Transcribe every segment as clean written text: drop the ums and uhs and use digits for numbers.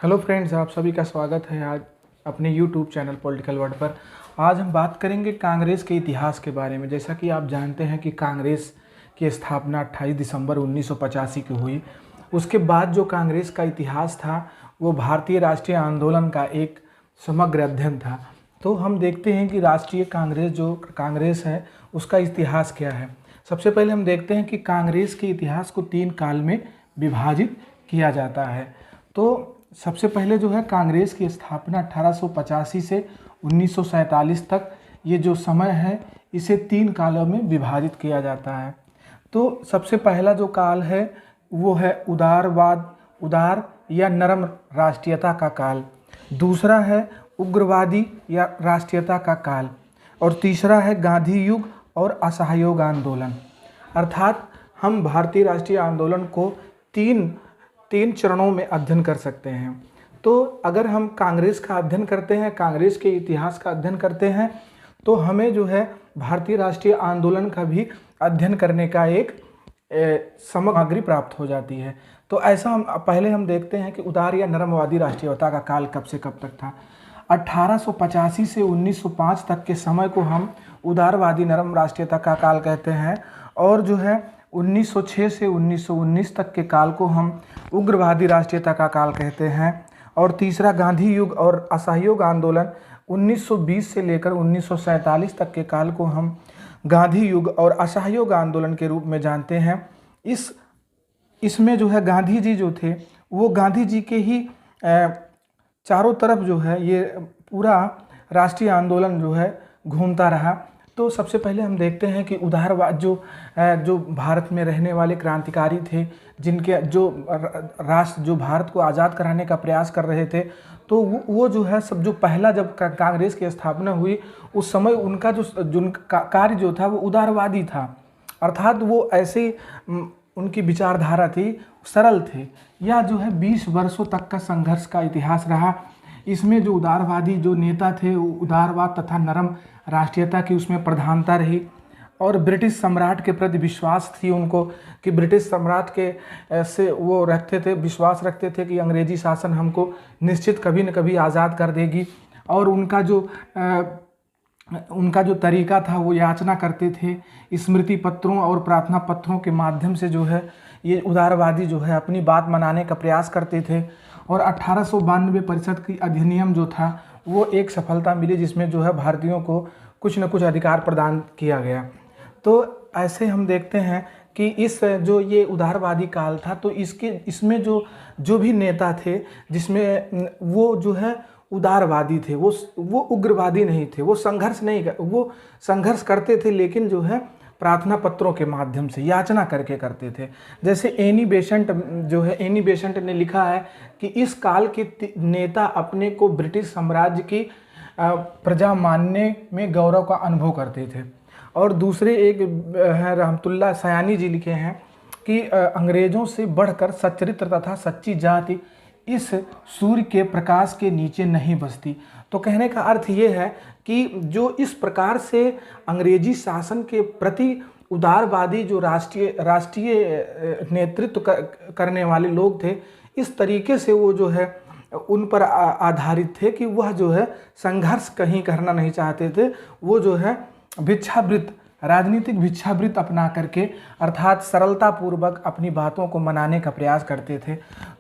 Hello friends, आप सभी का स्वागत है आज अपने यूट्यूब चैनल पॉलिटिकल वर्ड पर। आज हम बात करेंगे कांग्रेस के इतिहास के बारे में। जैसा कि आप जानते हैं कि कांग्रेस की स्थापना 28 दिसंबर 1985 की हुई। उसके बाद जो कांग्रेस का इतिहास था वो भारतीय राष्ट्रीय आंदोलन का एक समग्र अध्ययन था। तो हम देखते हैं कि राष्ट्रीय कांग्रेस है उसका इतिहास क्या है। सबसे पहले हम देखते हैं कि कांग्रेस के इतिहास को 3 काल में विभाजित किया जाता है। तो सबसे पहले जो है कांग्रेस की स्थापना 1885 से 1947 तक, ये जो समय है इसे 3 कालों में विभाजित किया जाता है। तो सबसे पहला जो काल है वो है उदार या नरम राष्ट्रीयता का काल। दूसरा है उग्रवादी या राष्ट्रीयता का काल। और तीसरा है गांधी युग और असहयोग आंदोलन। अर्थात हम भारतीय राष्ट्रीय आंदोलन को तीन चरणों में अध्ययन कर सकते हैं। तो अगर हम कांग्रेस का अध्ययन करते हैं, कांग्रेस के इतिहास का अध्ययन करते हैं, तो हमें जो है भारतीय राष्ट्रीय आंदोलन का भी अध्ययन करने का एक सामग्री प्राप्त हो जाती है। तो ऐसा हम देखते हैं कि उदार या नरमवादी राष्ट्रीयता का काल कब से कब तक था। 1885 से 1905 तक के समय को हम उदारवादी नरम राष्ट्रीयता का काल कहते हैं। और जो है 1906 से 1919 तक के काल को हम उग्रवादी राष्ट्रीयता का काल कहते हैं। और तीसरा गांधी युग और असहयोग आंदोलन 1920 से लेकर 1947 तक के काल को हम गांधी युग और असहयोग आंदोलन के रूप में जानते हैं। इसमें जो है गांधी जी जो थे वो गांधी जी के ही चारों तरफ जो है ये पूरा राष्ट्रीय आंदोलन जो है घूमता रहा। तो सबसे पहले हम देखते हैं कि उदारवाद जो भारत में रहने वाले क्रांतिकारी थे, जिनके जो भारत को आज़ाद कराने का प्रयास कर रहे थे, तो वो जो है सब जो पहला जब कांग्रेस की स्थापना हुई उस समय उनका जो कार्य जो था वो उदारवादी था। अर्थात वो ऐसे उनकी विचारधारा थी, सरल थे। यह जो है 20 वर्षों तक का संघर्ष का इतिहास रहा। इसमें जो उदारवादी जो नेता थे वो उदारवाद तथा नरम राष्ट्रीयता की उसमें प्रधानता रही। और ब्रिटिश सम्राट के प्रति विश्वास थी उनको कि ब्रिटिश सम्राट के से वो विश्वास रखते थे कि अंग्रेजी शासन हमको निश्चित कभी न कभी आज़ाद कर देगी। और उनका जो तरीका था वो याचना करते थे। स्मृति पत्रों और प्रार्थना पत्रों के माध्यम से जो है ये उदारवादी जो है अपनी बात मनाने का प्रयास करते थे। और 1892 परिषद की अधिनियम जो था वो एक सफलता मिली, जिसमें जो है भारतीयों को कुछ न कुछ अधिकार प्रदान किया गया। तो ऐसे हम देखते हैं कि ये उदारवादी काल था, तो इसमें जो भी नेता थे जिसमें वो जो है उदारवादी थे, वो उग्रवादी नहीं थे, वो संघर्ष करते थे, लेकिन जो है प्रार्थना पत्रों के माध्यम से याचना करके करते थे। जैसे एनी बेसेंट ने लिखा है कि इस काल के नेता अपने को ब्रिटिश साम्राज्य की प्रजा मानने में गौरव का अनुभव करते थे। और दूसरे एक है रहमतुल्लाह सयानी जी लिखे हैं कि अंग्रेजों से बढ़कर सच्चरित्र तथा सच्ची जाति इस सूर्य के प्रकाश के नीचे नहीं बसती। तो कहने का अर्थ ये है कि जो इस प्रकार से अंग्रेजी शासन के प्रति उदारवादी जो राष्ट्रीय नेतृत्व करने वाले लोग थे, इस तरीके से वो जो है उन पर आधारित थे कि वह जो है संघर्ष कहीं करना नहीं चाहते थे। वो जो है राजनीतिक भिक्षावृत्ति अपना करके अर्थात सरलता पूर्वक अपनी बातों को मनाने का प्रयास करते थे।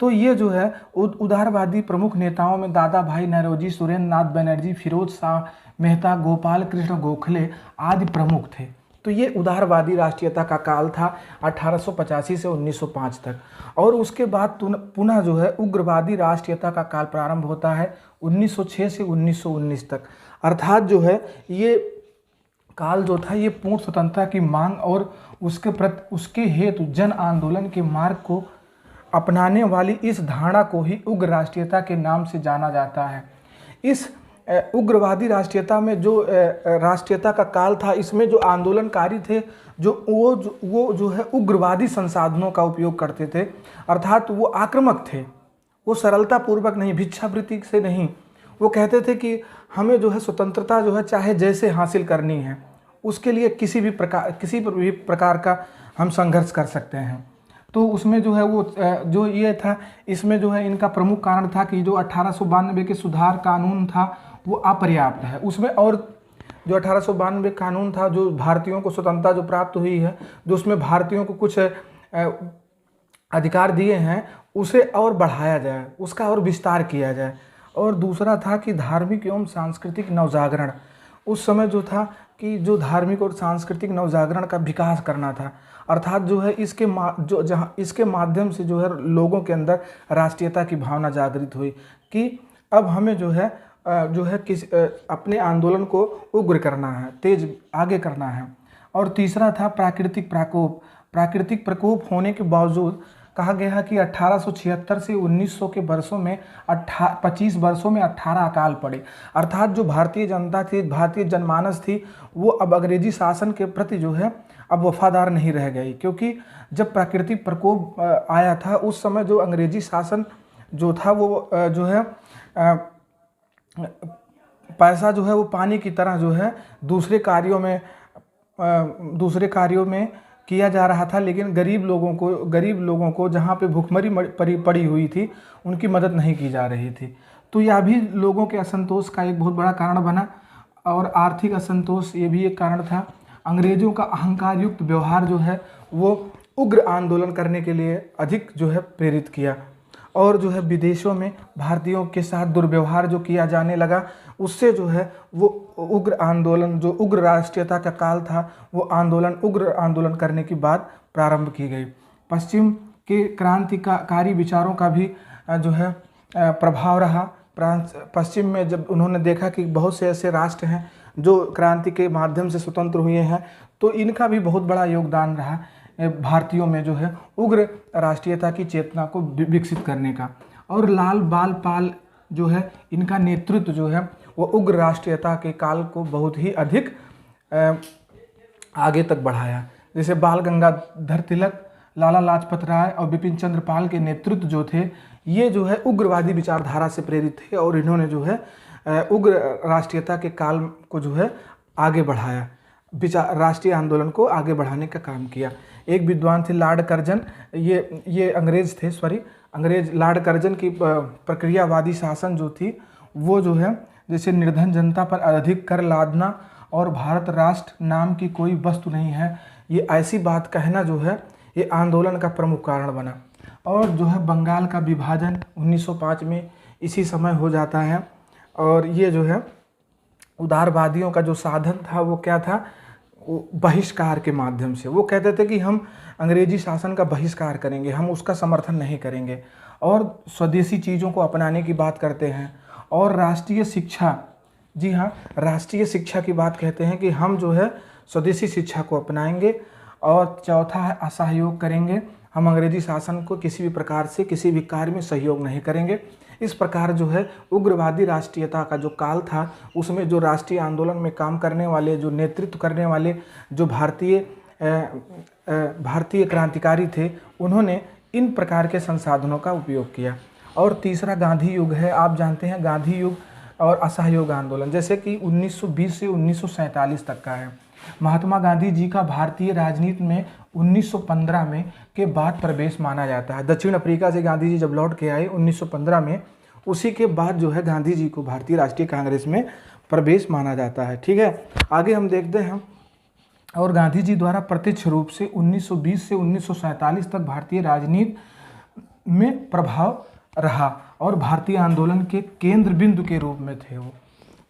तो ये जो है उदारवादी प्रमुख नेताओं में दादा भाई नौरोजी, सुरेंद्र नाथ बनर्जी, फिरोज शाह मेहता, गोपाल कृष्ण गोखले आदि प्रमुख थे। तो ये उदारवादी राष्ट्रीयता का काल था 1885 से 1905 तक। और उसके बाद पुनः जो है उग्रवादी राष्ट्रीयता का काल प्रारंभ होता है 1906 से 1919 तक। अर्थात जो है ये काल जो था ये पूर्ण स्वतंत्रता की मांग और उसके हेतु जन आंदोलन के मार्ग को अपनाने वाली इस धारणा को ही उग्र राष्ट्रीयता के नाम से जाना जाता है। इस उग्रवादी राष्ट्रीयता में जो राष्ट्रीयता का काल था, इसमें जो आंदोलनकारी थे वो जो है उग्रवादी संसाधनों का उपयोग करते थे। अर्थात वो आक्रामक थे, वो सरलता पूर्वक नहीं, भिक्षावृत्ति से नहीं। वो कहते थे कि हमें जो है स्वतंत्रता जो है चाहे जैसे हासिल करनी है, उसके लिए किसी भी प्रकार का हम संघर्ष कर सकते हैं। तो उसमें जो है वो जो ये था, इसमें जो है इनका प्रमुख कारण था कि जो 1892 के सुधार कानून था वो अपर्याप्त है। उसमें और जो 1892 कानून था, जो भारतीयों को स्वतंत्रता जो प्राप्त हुई है, जो उसमें भारतीयों को कुछ अधिकार दिए हैं, उसे और बढ़ाया जाए, उसका और विस्तार किया जाए। और दूसरा था कि धार्मिक एवं सांस्कृतिक नवजागरण। उस समय जो था कि जो धार्मिक और सांस्कृतिक नवजागरण का विकास करना था, अर्थात जो है इसके माध्यम से जो है लोगों के अंदर राष्ट्रीयता की भावना जागृत हुई कि अब हमें जो है अपने आंदोलन को उग्र करना है, तेज आगे करना है। और तीसरा था प्राकृतिक प्रकोप। प्राकृतिक प्रकोप होने के बावजूद कहा गया कि 1876 से 1900 के वर्षों में 25 वर्षों में 18 अकाल पड़े। अर्थात जो भारतीय जनता थी, भारतीय जनमानस थी, वो अब अंग्रेजी शासन के प्रति जो है अब वफादार नहीं रह गई, क्योंकि जब प्राकृतिक प्रकोप आया था उस समय जो अंग्रेजी शासन जो था वो जो है पैसा जो है वो पानी की तरह जो है दूसरे कार्यों में किया जा रहा था, लेकिन गरीब लोगों को जहाँ पे भुखमरी पड़ी हुई थी उनकी मदद नहीं की जा रही थी। तो यह भी लोगों के असंतोष का एक बहुत बड़ा कारण बना। और आर्थिक असंतोष ये भी एक कारण था। अंग्रेजों का अहंकार युक्त व्यवहार जो है वो उग्र आंदोलन करने के लिए अधिक जो है प्रेरित किया। और जो है विदेशों में भारतीयों के साथ दुर्व्यवहार जो किया जाने लगा, उससे जो है वो उग्र आंदोलन, जो उग्र राष्ट्रीयता का काल था, वो उग्र आंदोलन करने की बात प्रारंभ की गई। पश्चिम के क्रांतिकारी विचारों का भी जो है प्रभाव रहा। पश्चिम में जब उन्होंने देखा कि बहुत से ऐसे राष्ट्र हैं जो क्रांति के माध्यम से स्वतंत्र हुए हैं, तो इनका भी बहुत बड़ा योगदान रहा भारतीयों में जो है उग्र राष्ट्रीयता की चेतना को विकसित करने का। और लाल बाल पाल जो है इनका नेतृत्व जो है वो उग्र राष्ट्रीयता के काल को बहुत ही अधिक आगे तक बढ़ाया। जैसे बाल गंगाधर तिलक, लाला लाजपत राय और बिपिन चंद्र पाल के नेतृत्व जो थे, ये जो है उग्रवादी विचारधारा से प्रेरित थे और इन्होंने जो है उग्र राष्ट्रीयता के काल को जो है आगे बढ़ाया, राष्ट्रीय आंदोलन को आगे बढ़ाने का काम किया। एक विद्वान थे लॉर्ड कर्जन, ये अंग्रेज थे, अंग्रेज। लॉर्ड कर्जन की प्रक्रियावादी शासन जो थी वो जो है जैसे निर्धन जनता पर अधिक कर लादना और भारत राष्ट्र नाम की कोई वस्तु नहीं है, ये ऐसी बात कहना जो है ये आंदोलन का प्रमुख कारण बना। और जो है बंगाल का विभाजन 1905 में इसी समय हो जाता है। और ये जो है उदारवादियों का जो साधन था वो क्या था, बहिष्कार के माध्यम से। वो कहते थे कि हम अंग्रेजी शासन का बहिष्कार करेंगे, हम उसका समर्थन नहीं करेंगे, और स्वदेशी चीज़ों को अपनाने की बात करते हैं। और राष्ट्रीय शिक्षा, जी हाँ, राष्ट्रीय शिक्षा की बात कहते हैं कि हम जो है स्वदेशी शिक्षा को अपनाएंगे। और चौथा है असहयोग करेंगे, हम अंग्रेजी शासन को किसी भी प्रकार से किसी भी कार्य में सहयोग नहीं करेंगे। इस प्रकार जो है उग्रवादी राष्ट्रीयता का जो काल था उसमें जो राष्ट्रीय आंदोलन में काम करने वाले, जो नेतृत्व करने वाले जो भारतीय क्रांतिकारी थे, उन्होंने इन प्रकार के संसाधनों का उपयोग किया। और तीसरा गांधी युग है। आप जानते हैं गांधी युग और असहयोग आंदोलन जैसे कि 1920 से 1947 तक का है। महात्मा गांधी जी का भारतीय राजनीति में 1915 में के बाद प्रवेश माना जाता है। दक्षिण अफ्रीका से गांधी जी जब लौट के आए 1915 में, उसी के बाद जो है गांधी जी को भारतीय राष्ट्रीय कांग्रेस में प्रवेश माना जाता है। ठीक है, आगे हम देखते हैं। और गांधी जी द्वारा प्रत्यक्ष रूप से 1920 से 1947 तक भारतीय राजनीति में प्रभाव रहा और भारतीय आंदोलन के केंद्र बिंदु के रूप में थे वो।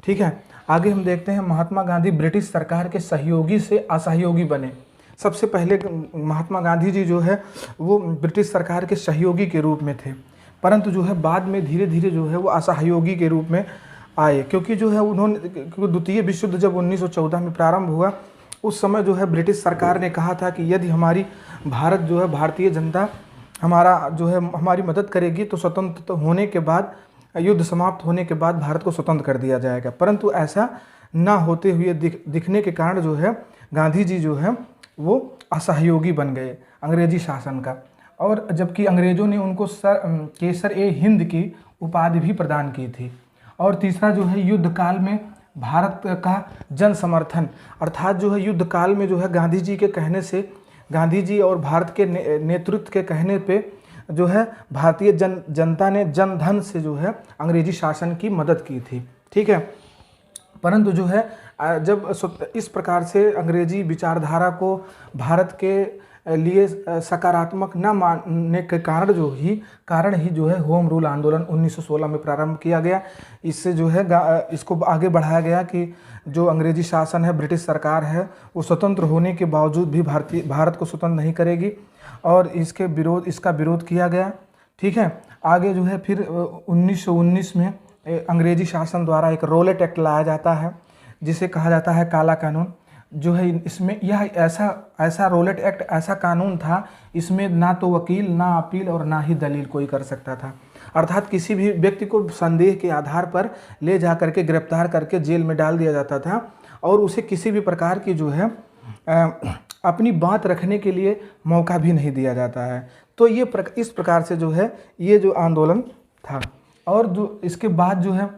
ठीक है, आगे हम देखते हैं। महात्मा गांधी ब्रिटिश सरकार के सहयोगी से असहयोगी बने। सबसे पहले महात्मा गांधी जी जो है वो ब्रिटिश सरकार के सहयोगी के रूप में थे, परंतु जो है बाद में धीरे धीरे जो है वो असहयोगी के रूप में आए, क्योंकि जो है उन्होंने द्वितीय विश्व युद्ध जब 1914 में प्रारंभ हुआ, उस समय जो है ब्रिटिश सरकार ने कहा था कि यदि हमारी भारत जो है भारतीय जनता हमारी मदद करेगी तो स्वतंत्र होने के बाद, युद्ध समाप्त होने के बाद भारत को स्वतंत्र कर दिया जाएगा। परंतु ऐसा ना होते हुए दिखने के कारण जो है गांधी जी जो है वो असहयोगी बन गए अंग्रेजी शासन का। और जबकि अंग्रेज़ों ने उनको केसर-ए-हिंद की उपाधि भी प्रदान की थी। और तीसरा जो है युद्ध काल में भारत का जन समर्थन, अर्थात जो है युद्ध काल में जो है गांधी जी के कहने से गांधी जी और भारत के नेतृत्व के कहने पे जो है भारतीय जनता ने जन धन से जो है अंग्रेजी शासन की मदद की थी। ठीक है, परंतु जो है जब इस प्रकार से अंग्रेजी विचारधारा को भारत के लिए सकारात्मक न मानने के कारण ही जो है होम रूल आंदोलन 1916 में प्रारंभ किया गया। इससे जो है इसको आगे बढ़ाया गया कि जो अंग्रेजी शासन है, ब्रिटिश सरकार है, वो स्वतंत्र होने के बावजूद भी भारत को स्वतंत्र नहीं करेगी और इसका विरोध किया गया। ठीक है, आगे जो है फिर 1919 में अंग्रेजी शासन द्वारा एक रोलेट एक्ट लाया जाता है जिसे कहा जाता है काला कानून। जो है इसमें यह ऐसा रोलेट एक्ट ऐसा कानून था, इसमें ना तो वकील, ना अपील और ना ही दलील कोई कर सकता था। अर्थात किसी भी व्यक्ति को संदेह के आधार पर ले जा करके गिरफ्तार करके जेल में डाल दिया जाता था और उसे किसी भी प्रकार की जो है अपनी बात रखने के लिए मौका भी नहीं दिया जाता है। तो इस प्रकार से जो है ये जो आंदोलन था। और जो इसके बाद जो है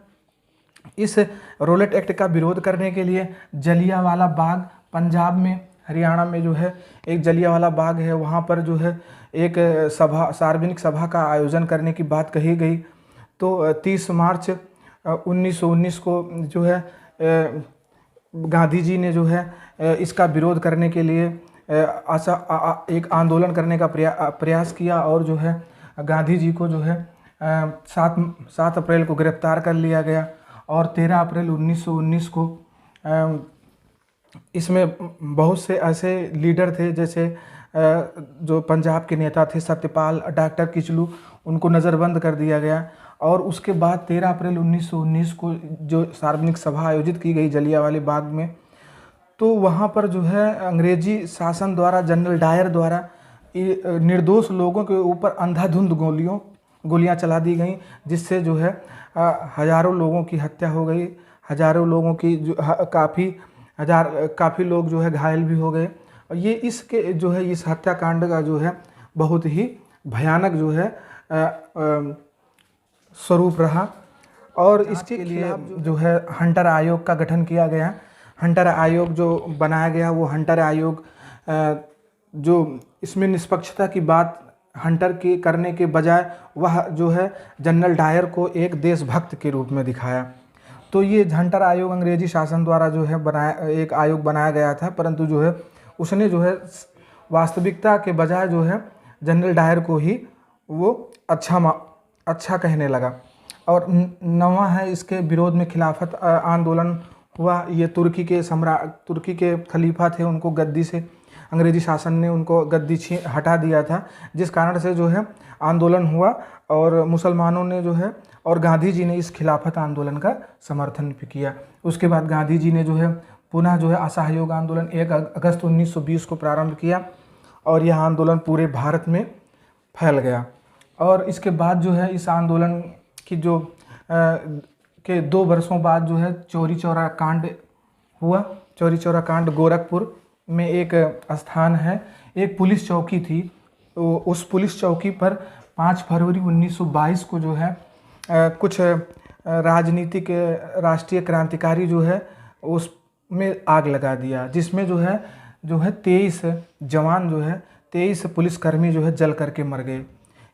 इस रोलेट एक्ट का विरोध करने के लिए जलियांवाला बाग, पंजाब में, हरियाणा में जो है एक जलियांवाला बाग है, वहाँ पर जो है एक सार्वजनिक सभा का आयोजन करने की बात कही गई। तो 30 मार्च 1919 को जो है गांधी जी ने जो है इसका विरोध करने के लिए एक आंदोलन करने का प्रयास किया और जो है गांधी जी को जो है 7 अप्रैल को गिरफ्तार कर लिया गया और 13 अप्रैल 1919 को इसमें बहुत से ऐसे लीडर थे जैसे जो पंजाब के नेता थे सत्यपाल, डॉक्टर किचलू, उनको नज़रबंद कर दिया गया। और उसके बाद 13 अप्रैल 1919 को जो सार्वजनिक सभा आयोजित की गई जलियांवाले बाग में, तो वहाँ पर जो है अंग्रेजी शासन द्वारा, जनरल डायर द्वारा निर्दोष लोगों के ऊपर अंधाधुंध गोलियां चला दी गई, जिससे जो है हजारों लोगों की हत्या हो गई, हजारों लोगों की काफ़ी लोग जो है घायल भी हो गए। और ये इसके जो है इस हत्याकांड का जो है बहुत ही भयानक जो है स्वरूप रहा। और इसके लिए जो है हंटर आयोग का गठन किया गया। हंटर आयोग जो बनाया गया वो हंटर आयोग जो इसमें निष्पक्षता की बात हंटर के करने के बजाय वह जो है जनरल डायर को एक देशभक्त के रूप में दिखाया। तो ये हंटर आयोग अंग्रेजी शासन द्वारा जो है एक आयोग बनाया गया था, परंतु जो है उसने जो है वास्तविकता के बजाय जो है जनरल डायर को ही वो अच्छा कहने लगा। और 9वां है इसके विरोध में खिलाफत आंदोलन हुआ। ये तुर्की के खलीफा थे, उनको गद्दी से अंग्रेजी शासन ने उनको गद्दी हटा दिया था, जिस कारण से जो है आंदोलन हुआ और मुसलमानों ने जो है और गांधी जी ने इस खिलाफत आंदोलन का समर्थन भी किया। उसके बाद गांधी जी ने जो है पुनः जो है असहयोग आंदोलन 1 अगस्त 1920 को प्रारंभ किया और यह आंदोलन पूरे भारत में फैल गया। और इसके बाद जो है इस आंदोलन की जो के 2 वर्षों बाद जो है चौरी चौरा कांड हुआ। चौरी चौरा कांड गोरखपुर में एक स्थान है, एक पुलिस चौकी थी। तो उस पुलिस चौकी पर 5 फरवरी 1922 को जो है कुछ राजनीतिक राष्ट्रीय क्रांतिकारी जो है उसमें आग लगा दिया, जिसमें जो है 23 जवान जो है 23 पुलिसकर्मी जो है जल करके मर गए।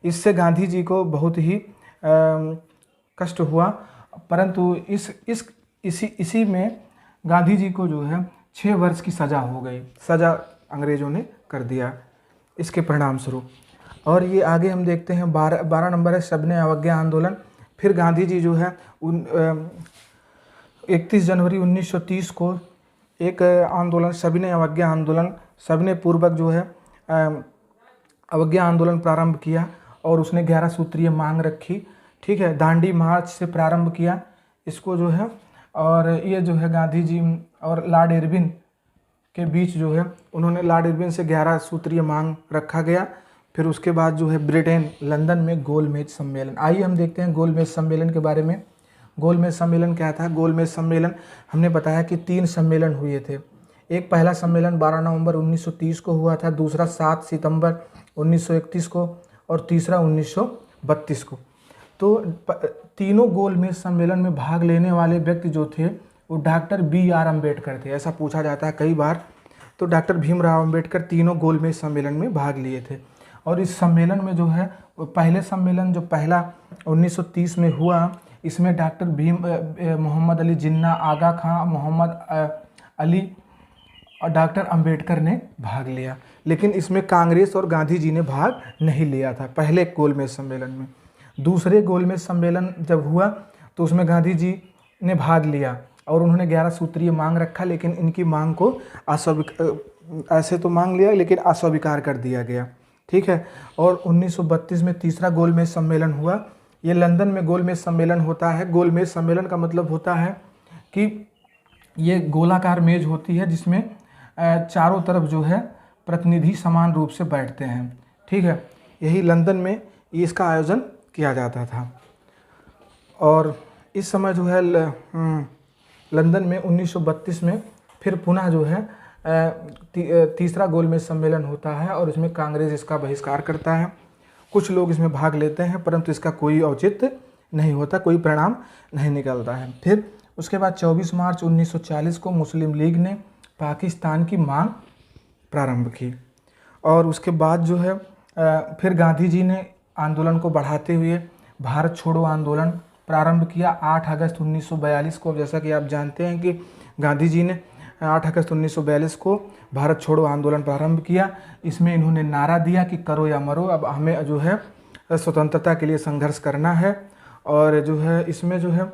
इससे गांधी जी को बहुत ही कष्ट हुआ, परंतु इसी में गांधी जी को जो है 6 वर्ष की सज़ा हो गई। सज़ा अंग्रेज़ों ने कर दिया इसके परिणाम स्वरूप। और ये आगे हम देखते हैं 12 नंबर है सविनय अवज्ञा आंदोलन। फिर गांधी जी जो है 31 जनवरी 1930 को एक आंदोलन सविनय अवज्ञा आंदोलन, सविनय पूर्वक जो है अवज्ञा आंदोलन प्रारंभ किया और उसने 11 सूत्रीय मांग रखी। ठीक है, दांडी मार्च से प्रारंभ किया इसको जो है। और ये जो है गांधी जी और लॉर्ड इरविन के बीच जो है उन्होंने लॉर्ड इरविन से 11 सूत्रीय मांग रखा गया। फिर उसके बाद जो है ब्रिटेन लंदन में गोलमेज सम्मेलन। आइए हम देखते हैं गोलमेज सम्मेलन के बारे में। गोलमेज सम्मेलन क्या था? गोलमेज सम्मेलन हमने बताया कि 3 सम्मेलन हुए थे। एक पहला सम्मेलन 12 नवंबर 1930 को हुआ था, दूसरा 7 सितंबर 1931 को और तीसरा 1932 को। तो तीनों गोलमेज सम्मेलन में भाग लेने वाले व्यक्ति जो थे वो डॉक्टर BR अम्बेडकर थे। ऐसा पूछा जाता है कई बार तो डॉक्टर भीमराव अंबेडकर तीनों गोलमेज सम्मेलन में भाग लिए थे। और इस सम्मेलन में जो है पहले सम्मेलन जो पहला 1930 में हुआ, इसमें डॉक्टर मोहम्मद अली जिन्ना, आगा खां, मोहम्मद अली और डॉक्टर अंबेडकर ने भाग लिया। लेकिन इसमें कांग्रेस और गांधी जी ने भाग नहीं लिया था पहले गोलमेज सम्मेलन में। दूसरे गोलमेज सम्मेलन जब हुआ तो उसमें गांधी जी ने भाग लिया और उन्होंने 11 सूत्रीय मांग रखा, लेकिन इनकी मांग को ऐसे तो मांग लिया लेकिन अस्वीकार कर दिया गया। ठीक है। और 1932 में तीसरा गोलमेज सम्मेलन हुआ। ये लंदन में गोलमेज सम्मेलन होता है। गोलमेज सम्मेलन का मतलब होता है कि ये गोलाकार मेज होती है जिसमें चारों तरफ जो है प्रतिनिधि समान रूप से बैठते हैं। ठीक है। यही लंदन में इसका आयोजन किया जाता था। और इस समय जो है लंदन में 1932 में फिर पुनः जो है तीसरा गोलमेज सम्मेलन होता है और इसमें कांग्रेस इसका बहिष्कार करता है। कुछ लोग इसमें भाग लेते हैं परंतु इसका कोई औचित्य नहीं होता, कोई परिणाम नहीं निकलता है। फिर उसके बाद 24 मार्च 1940 को मुस्लिम लीग ने पाकिस्तान की मांग प्रारंभ की और उसके बाद जो है फिर गांधी जी ने आंदोलन को बढ़ाते हुए भारत छोड़ो आंदोलन प्रारंभ किया 8 अगस्त 1942 को। जैसा कि आप जानते हैं कि गांधी जी ने 8 अगस्त 1942 को भारत छोड़ो आंदोलन प्रारंभ किया। इसमें इन्होंने नारा दिया कि करो या मरो, अब हमें जो है स्वतंत्रता के लिए संघर्ष करना है। और जो है इसमें जो है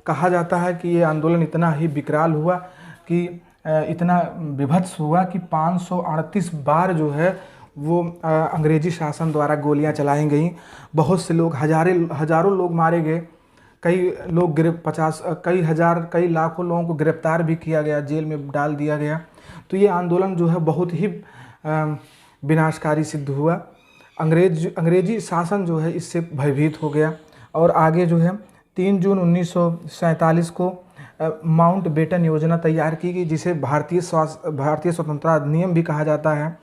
कहा जाता है कि ये आंदोलन इतना ही विकराल हुआ कि इतना विभत्स हुआ कि 538 बार जो है वो अंग्रेजी शासन द्वारा गोलियां चलाई गई। बहुत से लोग, हजारों लोग मारे गए। कई लोग कई लाखों लोगों को गिरफ्तार भी किया गया, जेल में डाल दिया गया। तो ये आंदोलन जो है बहुत ही विनाशकारी सिद्ध हुआ। अंग्रेजी शासन जो है इससे भयभीत हो गया और आगे जो है 3 जून 1947 को माउंट बेटन योजना तैयार की गई, जिसे भारतीय स्वतंत्रता अधिनियम भी कहा जाता है।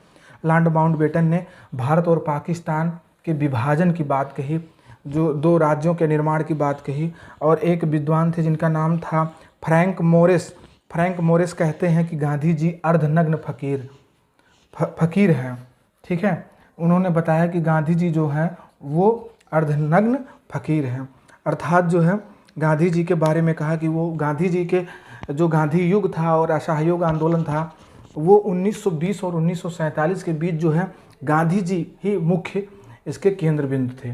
लॉर्ड माउंट बेटन ने भारत और पाकिस्तान के विभाजन की बात कही, जो 2 राज्यों के निर्माण की बात कही। और एक विद्वान थे जिनका नाम था फ्रैंक मोरिस कहते हैं कि गांधी जी अर्धनग्न फकीर हैं। ठीक है। उन्होंने बताया कि गांधी जी जो हैं वो अर्धनग्न फकीर हैं, अर्थात जो है गांधी जी के बारे में कहा कि वो गांधी जी के जो गांधी युग था और असहयोग आंदोलन था वो 1920 और 1947 के बीच जो है गांधी जी ही मुख्य इसके केंद्र बिंदु थे।